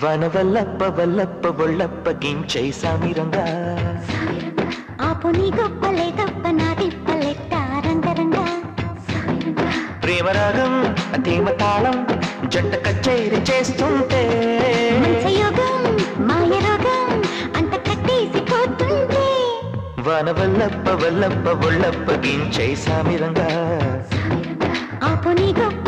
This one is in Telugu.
వనవల్లప్ప వల్లప్ప బొళ్ళప్ప గించై సామిరంగా ఆపు నీ గొప్పలే తప్ప నా తిప్పలెట్ట రంగరంగా ప్రేమరాగం ధీమ తాళం జంట కచేరి చేస్తుంటే మంచయోగం మాయ రోగం అంత కట్టేసిపోతుంటే వనవల్లప్ప వల్లప్ప బొళ్ళప్ప గించై సామిరంగా ఆపు నీ గొప్ప